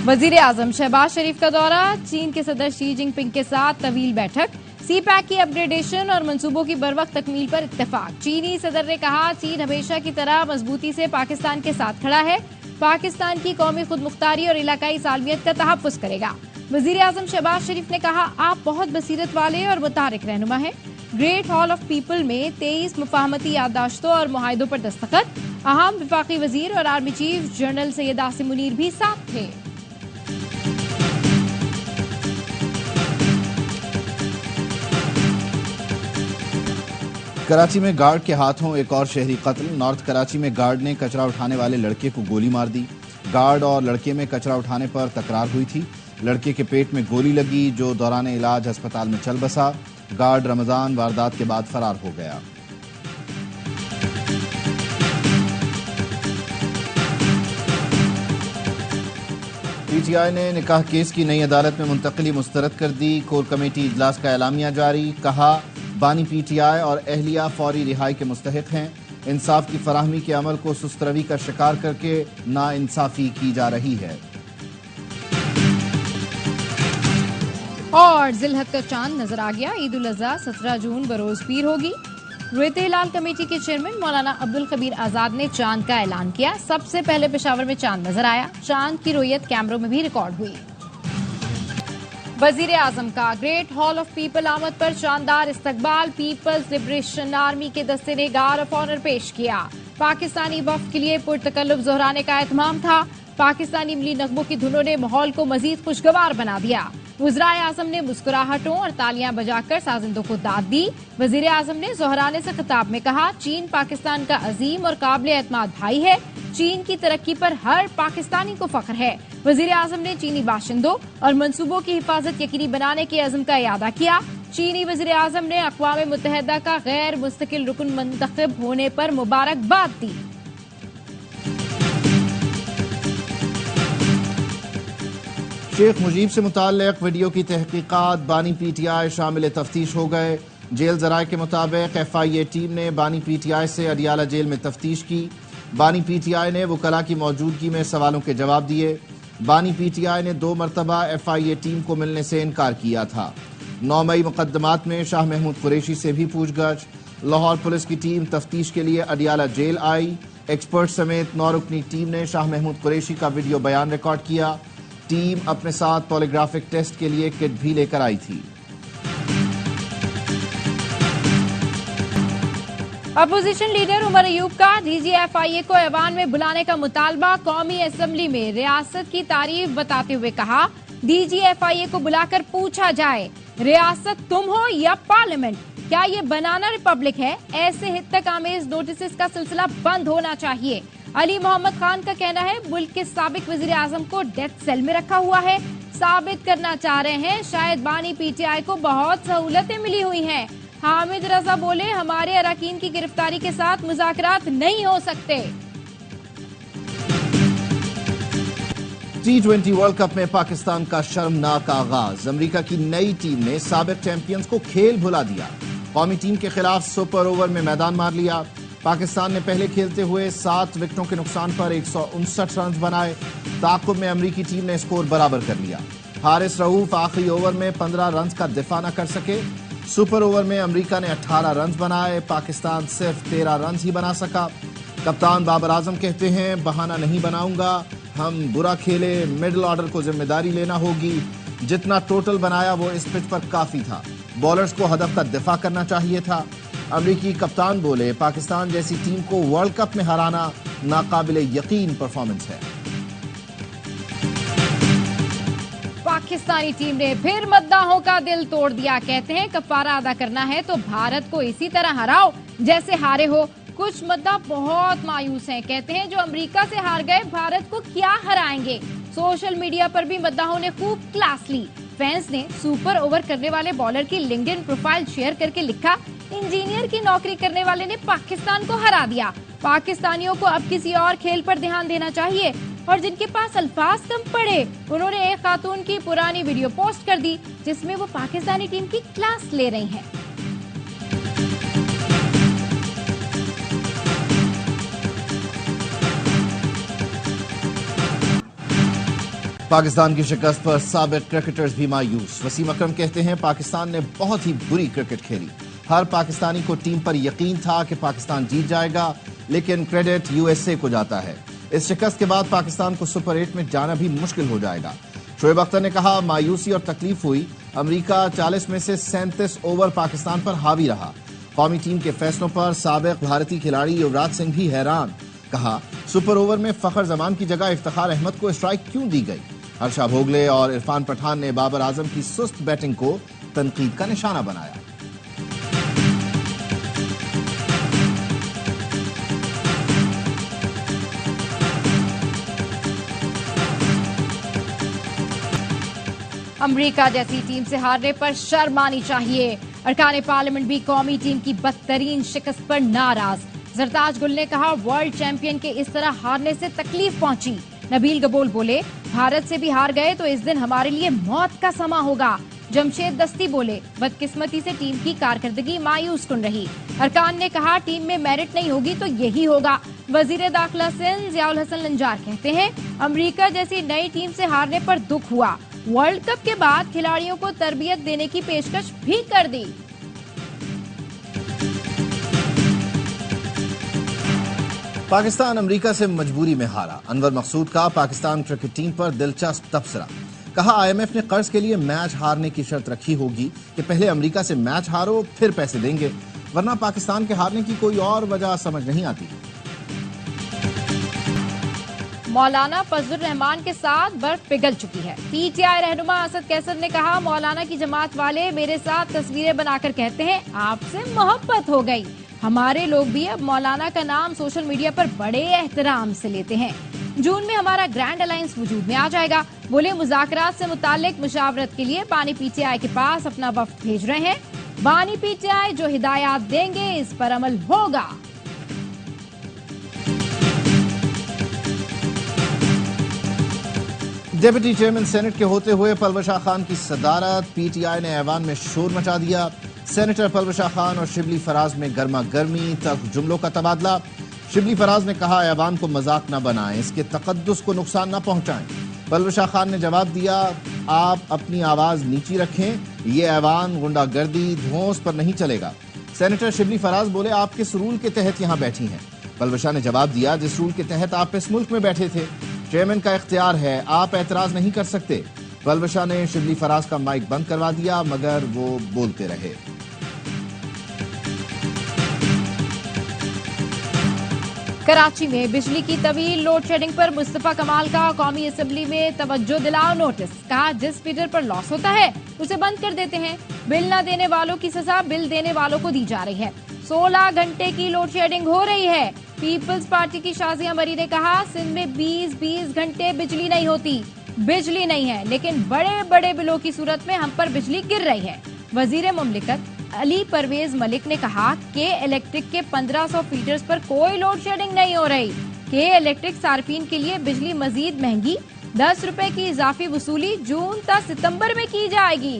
वजीर आजम शहबाज शरीफ का दौरा, चीन के सदर शी जिनपिंग के साथ तवील बैठक, सी पैक की अपग्रेडेशन और मंसूबों की बरवक्त तकमील पर इत्तेफाक। चीनी सदर ने कहा, चीन हमेशा की तरह मजबूती से पाकिस्तान के साथ खड़ा है, पाकिस्तान की कौमी खुदमुख्तारी और इलाकाई सालमियत का तहफ़्फ़ुज़ करेगा। वजीर आजम शहबाज शरीफ ने कहा, आप बहुत बसीरत वाले और मुतारिक रहनुमा हैं। ग्रेट हॉल ऑफ पीपल में 23 मुफाहमती याददाश्तों और मुआहिदों पर दस्तखत। अहम विफाकी वजीर और army chief general Syed Asim Munir भी साथ थे। कराची में गार्ड के हाथों एक और शहरी कत्ल। नॉर्थ कराची में गार्ड ने कचरा उठाने वाले लड़के को गोली मार दी। गार्ड और लड़के में कचरा उठाने पर तकरार हुई थी। लड़के के पेट में गोली लगी, जो दौरान इलाज अस्पताल में चल बसा। गार्ड रमजान वारदात के बाद फरार हो गया। पीटीआई ने निकाह केस की नई अदालत में मुंतकली मुस्तरद कर दी। कोर कमेटी इजलास का एलामिया जारी। कहा, बानी पीटीआई और अहलिया फौरी रिहाई के मुस्तहिक हैं। इंसाफ की फराहमी के अमल को सुस्तरवी का शिकार करके नाइंसाफी की जा रही है। और जिलहद का चांद नजर आ गया। ईद उल अज़हा 17 जून बरोज पीर होगी। रुयत हिलाल कमेटी के चेयरमैन मौलाना अब्दुल कबीर आजाद ने चांद का ऐलान किया। सबसे पहले पेशावर में चांद नजर आया। चांद की रुयत कैमरों में भी रिकॉर्ड हुई। वजीर आजम का ग्रेट हॉल ऑफ पीपल आमद पर शानदार इस्तकबाल। पीपल्स लिबरेशन आर्मी के दस्ते ने गार्ड ऑफ ऑनर पेश किया। पाकिस्तानी वफ्द के लिए पुरतकल्लुफ दोहराने का एहतमाम था। पाकिस्तानी मिली नगमों की धुनों ने माहौल को मजीद खुशगवार बना दिया। वज़राए आजम ने मुस्कुराहटों और तालियां बजाकर साजिंदों को दाद दी। वजीर आजम ने जोहराने से खिताब में कहा, चीन पाकिस्तान का अजीम और काबिल एतमाद भाई है। चीन की तरक्की पर हर पाकिस्तानी को फख्र है। वजीर आजम ने चीनी बाशिंदों और मंसूबों की हिफाजत यकीनी बनाने के अज़्म का इयादा किया। चीनी वजीर आजम ने अक़वाम मुत्तहिदा का गैर मुस्तकिल रुकन मुंतखब होने पर मुबारकबाद दी। शेख मुजीब से मुताल्लिक वीडियो की तहकीकात। बानी पीटीआई शामिल तफ्तीश हो गए। जेल जराये के मुताबिक FIA टीम ने बानी पीटीआई से अडियाला जेल में तफ्तीश की। बानी पीटीआई ने वकला की मौजूदगी में सवालों के जवाब दिए। बानी पीटीआई ने 2 मरतबा FIA टीम को मिलने से इनकार किया था। 9 मई मुकदमात में शाह महमूद कुरैशी से भी पूछगछ। लाहौर पुलिस की टीम तफ्तीश के लिए अडियाला जेल आई। एक्सपर्ट समेत 9 रुकनी टीम ने शाह महमूद कुरैशी का वीडियो बयान रिकॉर्ड किया। टीम अपने साथ पॉलीग्राफिक टेस्ट के लिए किट भी लेकर आई थी। अपोजिशन लीडर उमर अयूब का DGFIA को ऐवान में बुलाने का मुतालबा। कौमी असेंबली में रियासत की तारीफ बताते हुए कहा, DGFIA को बुलाकर पूछा जाए, रियासत तुम हो या पार्लियामेंट? क्या ये बनाना रिपब्लिक है? ऐसे हित्तक आमेज नोटिस का सिलसिला बंद होना चाहिए। अली मोहम्मद खान का कहना है, मुल्क के साबिक वजीर आजम को डेथ सेल में रखा हुआ है। साबित करना चाह रहे हैं शायद बानी पीटीआई को बहुत सहूलतें मिली हुई हैं। हामिद रजा बोले, हमारे अरकान की गिरफ्तारी के साथ मुज़ाकरात नहीं हो सकते। T20 वर्ल्ड कप में पाकिस्तान का शर्मनाक आगाज। अमेरिका की नई टीम ने साबिक चैंपियंस को खेल भुला दिया। कौमी टीम के खिलाफ सुपर ओवर में मैदान मार लिया। पाकिस्तान ने पहले खेलते हुए 7 विकेटों के नुकसान पर 159 रन बनाए। ताक़ुब में अमरीकी टीम ने स्कोर बराबर कर लिया। हारिस रऊफ आखिरी ओवर में 15 रन का दिफा न कर सके। सुपर ओवर में अमरीका ने 18 रन बनाए। पाकिस्तान सिर्फ 13 रन ही बना सका। कप्तान बाबर आजम कहते हैं, बहाना नहीं बनाऊंगा, हम बुरा खेले, मिडिल ऑर्डर को जिम्मेदारी लेना होगी। जितना टोटल बनाया वो इस पिच पर काफी था। बॉलर्स को हदफ का दिफा करना चाहिए था। अमरीकी कप्तान बोले, पाकिस्तान जैसी टीम को वर्ल्ड कप में हराना नाकाबिले यकीन परफॉर्मेंस है। पाकिस्तानी टीम ने फिर मद्दाहों का दिल तोड़ दिया। कहते हैं, कफारा अदा करना है तो भारत को इसी तरह हराओ जैसे हारे हो। कुछ मद्दा बहुत मायूस हैं। कहते हैं, जो अमेरिका से हार गए भारत को क्या हराएंगे। सोशल मीडिया पर भी मद्दाहों ने खूब क्लास ली। फैंस ने सुपर ओवर करने वाले बॉलर की लिंक्डइन प्रोफाइल शेयर करके लिखा, इंजीनियर की नौकरी करने वाले ने पाकिस्तान को हरा दिया। पाकिस्तानियों को अब किसी और खेल पर ध्यान देना चाहिए। और जिनके पास अल्फाज कम पड़े, उन्होंने एक खातून की पुरानी वीडियो पोस्ट कर दी जिसमें वो पाकिस्तानी टीम की क्लास ले रही हैं। पाकिस्तान की शिकस्त पर साबिक क्रिकेटर्स भी मायूस। वसीम अकरम कहते हैं पाकिस्तान ने बहुत ही बुरी क्रिकेट खेली। हर पाकिस्तानी को टीम पर यकीन था कि पाकिस्तान जीत जाएगा, लेकिन क्रेडिट यूएसए को जाता है। इस शिकस्त के बाद पाकिस्तान को सुपर 8 में जाना भी मुश्किल हो जाएगा। शोएब अख्तर ने कहा मायूसी और तकलीफ हुई। अमेरिका 40 में से 37 ओवर पाकिस्तान पर हावी रहा। कौमी टीम के फैसलों पर साबिक भारतीय खिलाड़ी युवराज सिंह भी हैरान। कहा सुपर ओवर में फखर जमान की जगह इफ्तिखार अहमद को स्ट्राइक क्यों दी गई। हर्षा भोगले और इरफान पठान ने बाबर आजम की सुस्त बैटिंग को तनकीद का निशाना बनाया। अमेरिका जैसी टीम से हारने पर शर्म आनी चाहिए। अरकान पार्लियामेंट भी कौमी टीम की बदतरीन शिकस्त पर नाराज। जरताज गुल ने कहा वर्ल्ड चैंपियन के इस तरह हारने से तकलीफ पहुंची। नबील गबोल बोले भारत से भी हार गए तो इस दिन हमारे लिए मौत का समा होगा। जमशेद दस्ती बोले बदकिस्मती से टीम की कारकर्दगी मायूस कुन रही। अरकान ने कहा टीम में मेरिट नहीं होगी तो यही होगा। वजीर दाखिला सिंध जियाउल हसन लंजार कहते हैं अमेरिका जैसी नई टीम से हारने पर दुख हुआ। वर्ल्ड कप के बाद खिलाड़ियों को तरबियत देने की पेशकश भी कर दी। पाकिस्तान अमेरिका से मजबूरी में हारा। अनवर मकसूद का पाकिस्तान क्रिकेट टीम पर दिलचस्प तबसरा। कहा आईएमएफ ने कर्ज के लिए मैच हारने की शर्त रखी होगी कि पहले अमेरिका से मैच हारो फिर पैसे देंगे, वरना पाकिस्तान के हारने की कोई और वजह समझ नहीं आती। मौलाना फजलुर रहमान के साथ बर्फ पिघल चुकी है। पीटीआई रहनुमा असद कैसर ने कहा मौलाना की जमात वाले मेरे साथ तस्वीरें बनाकर कहते हैं आपसे मोहब्बत हो गई। हमारे लोग भी अब मौलाना का नाम सोशल मीडिया पर बड़े एहतराम से लेते हैं। जून में हमारा ग्रैंड अलायंस वजूद में आ जाएगा। बोले मुज़ाकरात से मुतालिक मुशावरत के लिए बानी पीटीआई के पास अपना वफ्द भेज रहे हैं। बानी पीटीआई जो हिदायत देंगे इस पर अमल होगा। डिप्टी चेयरमैन सेनेट के होते हुए पलवर शाह खान की सदारत। पीटीआई ने ऐवान में शोर मचा दिया। सेनेटर पलवर शाह खान और शिबली फराज में गर्मा गर्मी तक जुमलों का तबादला। शिबली फराज ने कहा ऐवान को मजाक न बनाएं, इसके तकद्दुस को नुकसान न पहुंचाएं। पलवर शाह खान ने जवाब दिया आप अपनी आवाज नीची रखें, ये ऐवान गुंडागर्दी धौंस पर नहीं चलेगा। सेनेटर शिबली फराज बोले आप किस रूल के तहत यहाँ बैठी हैं। पलवर शाह ने जवाब दिया जिस रूल के तहत आप इस मुल्क में बैठे थे। चेयरमैन का इख्तियार है, आप एतराज नहीं कर सकते। पलवर शाह ने शिबली फराज का माइक बंद करवा दिया मगर वो बोलते रहे। कराची में बिजली की तवील लोड शेडिंग पर मुस्तफा कमाल का कौमी असेंबली में तवज्जो दिलाओ नोटिस। कहा जिस फीडर पर लॉस होता है उसे बंद कर देते हैं। बिल न देने वालों की सजा बिल देने वालों को दी जा रही है। 16 घंटे की लोड शेडिंग हो रही है। पीपल्स पार्टी की शाजिया मरी ने कहा सिंध में 20-20 घंटे बिजली नहीं होती। बिजली नहीं है लेकिन बड़े बड़े बिलों की सूरत में हम पर बिजली गिर रही है। वजीर मुमलिकत अली परवेज मलिक ने कहा के इलेक्ट्रिक के 1500 फीडर्स पर कोई लोड शेडिंग नहीं हो रही। के इलेक्ट्रिक सार्फिन के लिए बिजली मजीद महंगी 10 रुपए की इजाफी वसूली जून तक सितंबर में की जाएगी।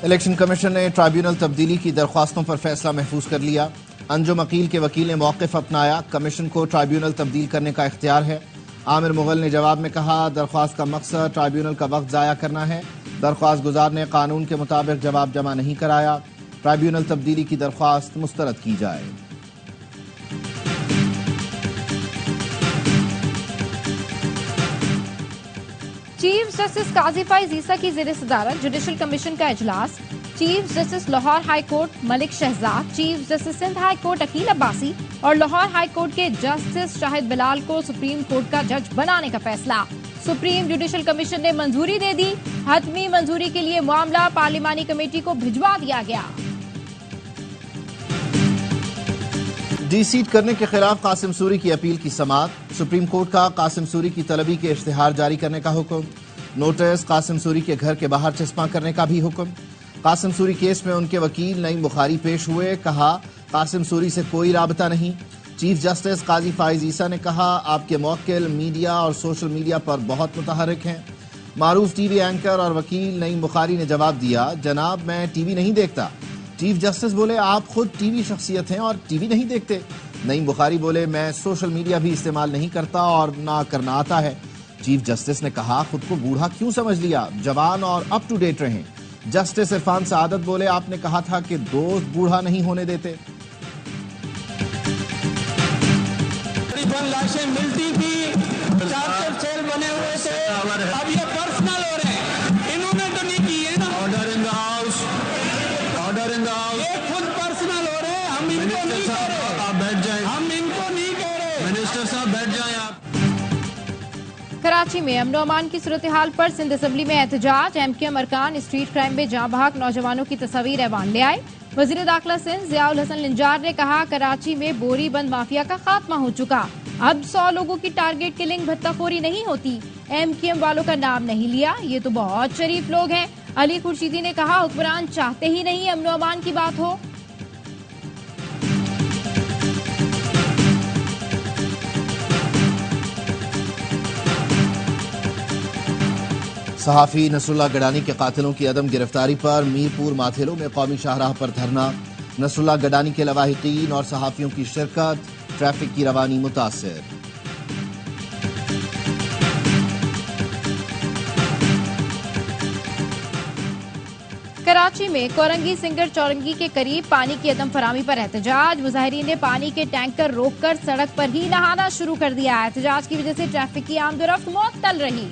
इलेक्शन कमीशन ने ट्राइब्यूनल तब्दीली की दरख्वास्तों पर फैसला महफूज कर लिया। अंजुम अकील के वकील ने मौक़िफ़ अपनाया। कमीशन को ट्राइब्यूनल तब्दील करने का इख्तियार है। आमिर मुगल ने जवाब में कहा दरख्वास्त का मकसद ट्राइब्यूनल का वक्त ज़ाया करना है। दरख्वास्त गुजार ने कानून के मुताबिक जवाब जमा नहीं कराया। ट्राइब्यूनल तब्दीली की दरख्वास्त मुस्तरद की जाए। चीफ जस्टिस काजी फाइज ईसा की ज़ेर सदारत जुडिशल कमीशन का इजलास। Chief justice Lahore high court Malik Shahzad, chief justice Sindh high court Aqeel Abbasi और लाहौर हाई कोर्ट के जस्टिस शाहिद बिलाल को सुप्रीम कोर्ट का जज बनाने का फैसला। सुप्रीम जुडिशल कमीशन ने मंजूरी दे दी। हतमी मंजूरी के लिए मामला पार्लिमानी कमेटी को भिजवा दिया गया। डी-सीट करने के खिलाफ कासिम सूरी की अपील की समाअत। सुप्रीम कोर्ट का कासिम सूरी की तलबी के इश्तिहार जारी करने का हुक्म। नोटिस कासिम सूरी के घर के बाहर चस्पा करने का भी हुक्म। कासिम सूरी केस में उनके वकील नईम बुखारी पेश हुए। कहा कासिम सूरी से कोई राबता नहीं। चीफ जस्टिस काजी फाइज ईसा ने कहा आपके मौक्किल मीडिया और सोशल मीडिया पर बहुत मुतहर्रिक हैं। मारूफ टीवी एंकर और वकील नईम बुखारी ने जवाब दिया जनाब मैं टीवी नहीं देखता। चीफ जस्टिस बोले आप खुद टीवी शख्सियत हैं और टीवी नहीं देखते। नईम बुखारी बोले मैं सोशल मीडिया भी इस्तेमाल नहीं करता और ना करना आता है। चीफ जस्टिस ने कहा खुद को बूढ़ा क्यों समझ लिया, जवान और अप टू डेट रहें। जस्टिस इरफान सआदत बोले आपने कहा था कि दोस्त बूढ़ा नहीं होने देते। लाशें मिलती थी, 4 सेल बने हुए थे, अब ये पर्सनल हो रहे हैं। इन्होंने तो नहीं की है ना। Order in the house, order in the house. ये खुद पर्सनल हो रहे हैं, हम इनको नहीं कह रहे। आप बैठ जाएं, हम इनको नहीं कह रहे। मिनिस्टर साहब बैठ जाएं आप। कराची में अमन अमान की सूरत हाल पर सिंध असेंबली में एहतजाज। एमक्यूएम अरकान स्ट्रीट क्राइम में जाँ बहक नौजवानों की तस्वीर ऐवान ले आए। वजीर दाखिला सिंध जियाउल हसन लिंजार ने कहा कराची में बोरी बंद माफिया का खात्मा हो चुका, अब 100 लोगों की टारगेट किलिंग भत्ताखोरी नहीं होती। एमक्यूएम वालों का नाम नहीं लिया, ये तो बहुत शरीफ लोग हैं। अली खुर्शीदी ने कहा हुक्मरान चाहते ही नहीं अमन अमान की बात हो। सहाफी नसरुल्लाह गडानी के कातिलों की अदम गिरफ्तारी पर मीरपुर माथेलो में कौमी शाहराह पर धरना। नसरुल्लाह गडानी के लवाहिकीन और सहाफियों की शिरकत, ट्रैफिक की रवानी मुतासिर। कराची में कोरंगी सिंगर चौरंगी के करीब पानी की अदम फरामी पर एहतजाज। मुजाहिरीन ने पानी के टैंकर रोककर सड़क पर ही नहाना शुरू कर दिया। एहतजाज की वजह से ट्रैफिक की आमदोरफ्त मुअत्तल रही।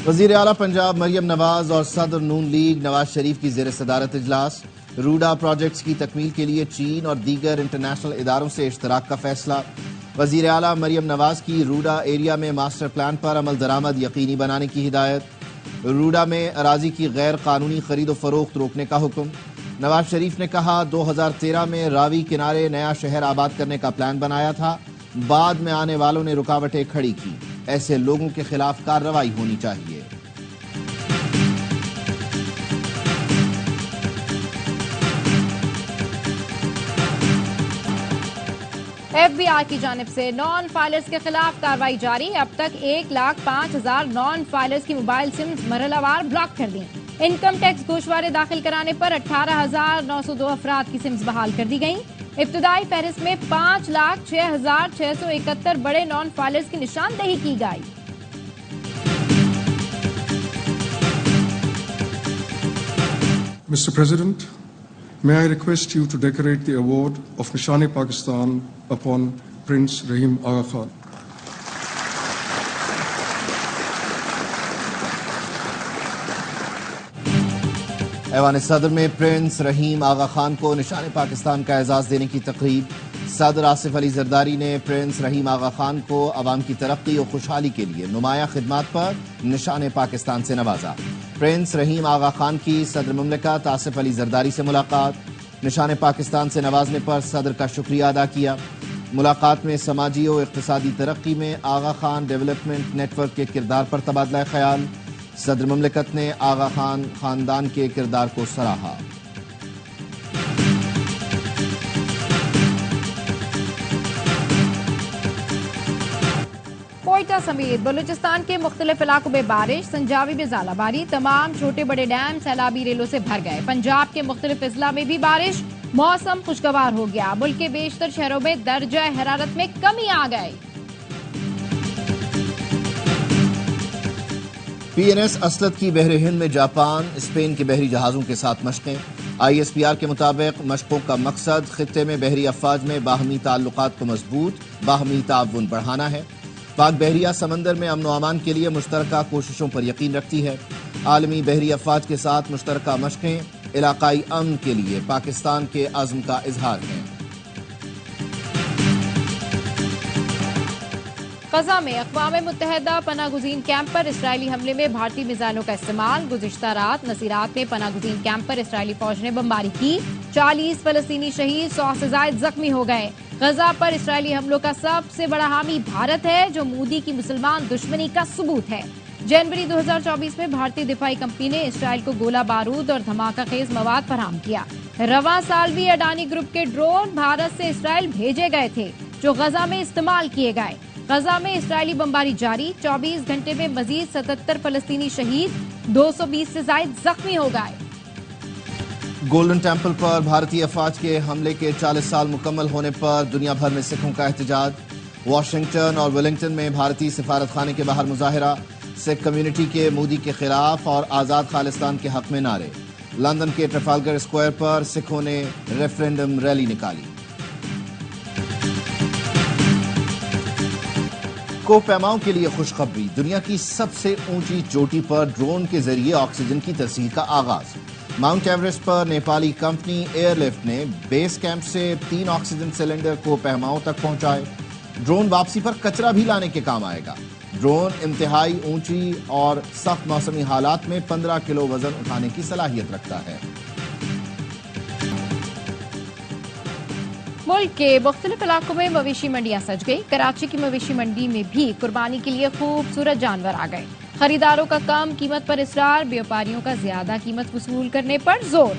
वजीर आला पंजाब मरियम नवाज और सदर नून लीग नवाज शरीफ की जेर सदारत इजलास। रूडा प्रोजेक्ट्स की तकमील के लिए चीन और दीगर इंटरनेशनल इदारों से इश्तराक का फैसला। वजीर आला मरियम नवाज की रूडा एरिया में मास्टर प्लान पर अमल दरामद यकीनी बनाने की हिदायत। रूडा में अराजी की गैर कानूनी खरीदो फरोख्त रोकने का हुक्म। नवाज शरीफ ने कहा 2013 में रावी किनारे नया शहर आबाद करने का प्लान बनाया था, बाद में आने वालों ने रुकावटें खड़ी की, ऐसे लोगों के खिलाफ कार्रवाई होनी चाहिए। FBI की जानिब से नॉन फाइलर्स के खिलाफ कार्रवाई जारी। अब तक 1,05,000 नॉन फाइलर्स की मोबाइल सिम्स मरहलावार ब्लॉक कर दी। इनकम टैक्स गोशवारे दाखिल कराने पर 18,902 अफराद की सिम्स बहाल कर दी गयी। इब्तदाई फहरिस्त में 5,06,671 बड़े नॉन फाइलर्स की निशानदेही की गई। Mr. President, may I request you to decorate the award of Nishan-e-Pakistan upon Prince Rahim Aga Khan. ऐवान सदर में प्रिंस रहीम आगा खान को निशान पाकिस्तान का एजाज देने की तकरीब। सदर आसिफ अली जरदारी ने प्रिंस रहीम आगा खान को अवाम की तरक्की और खुशहाली के लिए नुमाया खिदमात पर निशान पाकिस्तान से नवाजा। प्रिंस रहीम आगा खान की सदर मुमलिकत आसिफ अली जरदारी से मुलाकात। निशान पाकिस्तान से नवाजने पर सदर का शुक्रिया अदा किया। मुलाकात में समाजी और इक़्तिसादी तरक्की में आगा खान डेवलपमेंट नेटवर्क के किरदार पर तबादला ख्याल। सदर मुमलिकत ने आगा खान खानदान के किरदार को सराहा। कोयटा समेत बलूचिस्तान के मुख्तलिफ इलाकों में बारिश। संजावी में ज़ालाबारी, तमाम छोटे बड़े डैम सैलाबी रेलों से भर गए। पंजाब के मुख्तलिफ अजला में भी बारिश। मौसम खुशगवार हो गया। मुल्क के बेशतर शहरों में दर्जा हरारत में कमी आ गई। PNS असलत की बहरे हिंद में जापान स्पेन के बहरी जहाजों के साथ मशकें। ISPR के मुताबिक मशकों का मकसद खित्ते में बहरी अफवाज में बाहमी ताल्लुकात को मजबूत, बाहमी ताउन बढ़ाना है। पाक बहरिया समंदर में अमन अमान के लिए मुश्तरका कोशिशों पर यकीन रखती है। आलमी बहरी अफवाज के साथ मुश्तरका मशकें इलाकाई अमन के लिए पाकिस्तान के अज़्म का इजहार है। गजा में अक़वाम मुत्तहिदा पनागुज़ीन कैंप पर इसराइली हमले में भारतीय मिसाइलों का इस्तेमाल। गुज़िश्ता रात नसीरात में पनागुज़ीन कैंप पर इसराइली फौज ने बमबारी की। 40 फलस्तीनी शहीद, 100 से ज़ायद जख्मी हो गए। गजा पर इसराइली हमलों का सबसे बड़ा हामी भारत है, जो मोदी की मुसलमान दुश्मनी का सबूत है। जनवरी 2024 में भारतीय दिफाई कंपनी ने इसराइल को गोला बारूद और धमाका खेज मवाद फराहम किया। रवां साल भी अडानी ग्रुप के ड्रोन भारत से इसराइल भेजे गए थे, जो गजा में इस्तेमाल किए गए। गजा में इस्राएली बमबारी जारी, 24 घंटे में मजीद 77 फलस्तीनी शहीद, 220 से ज्यादा जख्मी हो गए। गोल्डन टेम्पल पर भारतीय अफवाज के हमले के 40 साल मुकम्मल होने पर दुनिया भर में सिखों का एहतजाज। वॉशिंगटन और वेलिंगटन में भारतीय सिफारत खाने के बाहर मुजाहिरा, सिख कम्युनिटी के मोदी के खिलाफ और आजाद खालिस्तान के हक में नारे। लंदन के ट्रफालगर स्क्वायर पर सिखों ने रेफरेंडम रैली निकाली। कोपैमाओं के लिए खुशखबरी, दुनिया की सबसे ऊंची चोटी पर ड्रोन के जरिए ऑक्सीजन की तस्हीर का आगाज। माउंट एवरेस्ट पर नेपाली कंपनी एयरलिफ्ट ने बेस कैंप से 3 ऑक्सीजन सिलेंडर कोपैमाओं तक पहुंचाए। ड्रोन वापसी पर कचरा भी लाने के काम आएगा। ड्रोन इंतहाई ऊंची और सख्त मौसमी हालात में 15 किलो वजन उठाने की सलाहियत रखता है। मुल्क के मुख्तलिफ इलाकों में मवेशी मंडियां सज गई। कराची की मवेशी मंडी में भी कुर्बानी के लिए खूबसूरत जानवर आ गए। खरीदारों का कम कीमत पर इसरार, व्यापारियों का ज्यादा कीमत वसूल करने पर जोर।